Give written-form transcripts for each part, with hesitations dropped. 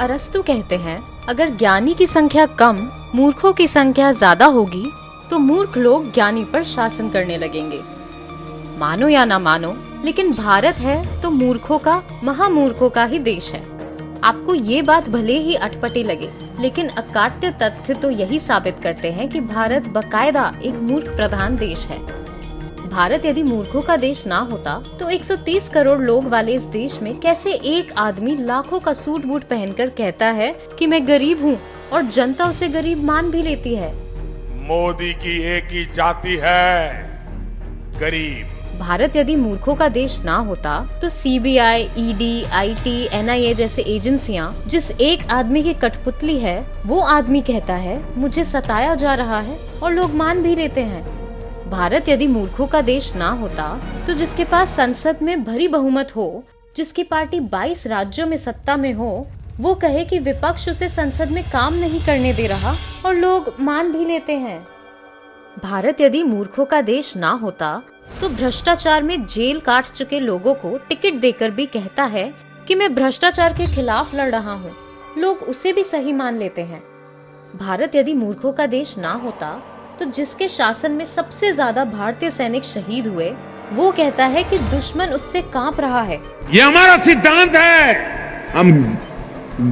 अरस्तु कहते हैं, अगर ज्ञानी की संख्या कम, मूर्खों की संख्या ज्यादा होगी तो मूर्ख लोग ज्ञानी पर शासन करने लगेंगे। मानो या ना मानो, लेकिन भारत है तो मूर्खों का, महामूर्खों का ही देश है। आपको ये बात भले ही अटपटी लगे, लेकिन अकाट्य तथ्य तो यही साबित करते हैं कि भारत बकायदा एक मूर्ख प्रधान देश है। भारत यदि मूर्खों का देश ना होता तो 130 करोड़ लोग वाले इस देश में कैसे एक आदमी लाखों का सूट बूट पहनकर कहता है कि मैं गरीब हूँ और जनता उसे गरीब मान भी लेती है। मोदी की एक ही जाति है, गरीब। भारत यदि मूर्खों का देश ना होता तो सीबीआई, ईडी, आईटी, एनआईए जैसे एजेंसियां जिस एक आदमी की कठपुतली है, वो आदमी कहता है मुझे सताया जा रहा है और लोग मान भी लेते हैं। भारत यदि मूर्खों का देश ना होता तो जिसके पास संसद में भरी बहुमत हो, जिसकी पार्टी 22 राज्यों में सत्ता में हो, वो कहे कि विपक्ष उसे संसद में काम नहीं करने दे रहा और लोग मान भी लेते हैं। भारत यदि मूर्खों का देश ना होता तो भ्रष्टाचार में जेल काट चुके लोगों को टिकट देकर भी कहता है कि मैं भ्रष्टाचार के खिलाफ लड़ रहा हूँ, लोग उसे भी सही मान लेते हैं। भारत यदि मूर्खों का देश ना होता तो जिसके शासन में सबसे ज्यादा भारतीय सैनिक शहीद हुए, वो कहता है कि दुश्मन उससे कांप रहा है। ये हमारा सिद्धांत है, हम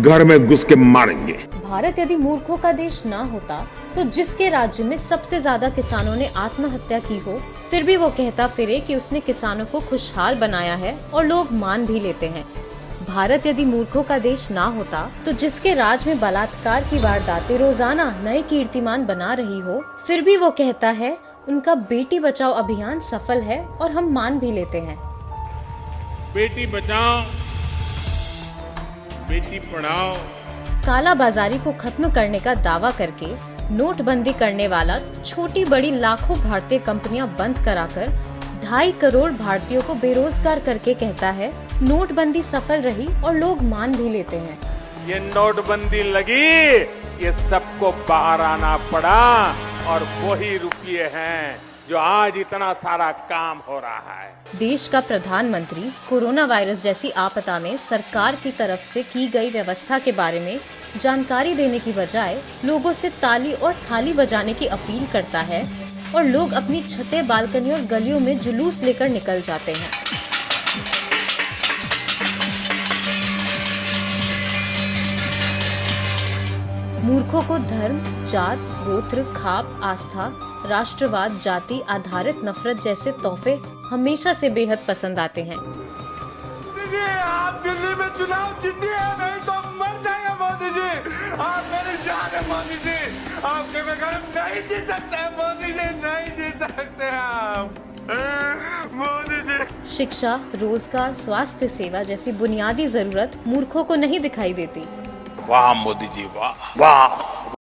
घर में घुस के मारेंगे। भारत यदि मूर्खों का देश ना होता तो जिसके राज्य में सबसे ज्यादा किसानों ने आत्महत्या की हो, फिर भी वो कहता फिरे कि उसने किसानों को खुशहाल बनाया है और लोग मान भी लेते हैं। भारत यदि मूर्खों का देश ना होता तो जिसके राज में बलात्कार की वारदातें रोजाना नए कीर्तिमान बना रही हो, फिर भी वो कहता है उनका बेटी बचाओ अभियान सफल है और हम मान भी लेते हैं। बेटी बचाओ, बेटी पढ़ाओ। काला बाजारी को खत्म करने का दावा करके नोटबंदी करने वाला छोटी बड़ी लाखों भारतीय कंपनियां बंद कराकर 2.5 करोड़ भारतीयों को बेरोजगार करके कहता है नोटबंदी सफल रही और लोग मान भी लेते हैं। ये नोटबंदी लगी, ये सबको बाहर आना पड़ा और वही रुपये हैं जो आज इतना सारा काम हो रहा है। देश का प्रधानमंत्री कोरोना वायरस जैसी आपदा में सरकार की तरफ से की गई व्यवस्था के बारे में जानकारी देने की बजाय लोगों से ताली और थाली बजाने की अपील करता है और लोग अपनी छतें, बालकनी और गलियों में जुलूस लेकर निकल जाते हैं। मूर्खों को धर्म, जात, गोत्र, खाप, आस्था, राष्ट्रवाद, जाति आधारित नफरत जैसे तोहफे हमेशा से बेहद पसंद आते हैं। आप दिल्ली में चुनाव जीतिए, नहीं तो मर जाएंगे मोदी जी। आप मेरी जान है मोदी जी, आपके बगैर नहीं जी सकते मोदी जी, नहीं जी सकते आप मोदी जी। शिक्षा, रोजगार, स्वास्थ्य सेवा जैसी बुनियादी जरूरत मूर्खों को नहीं दिखाई देती। वाह मोदी जी, वाह वाह।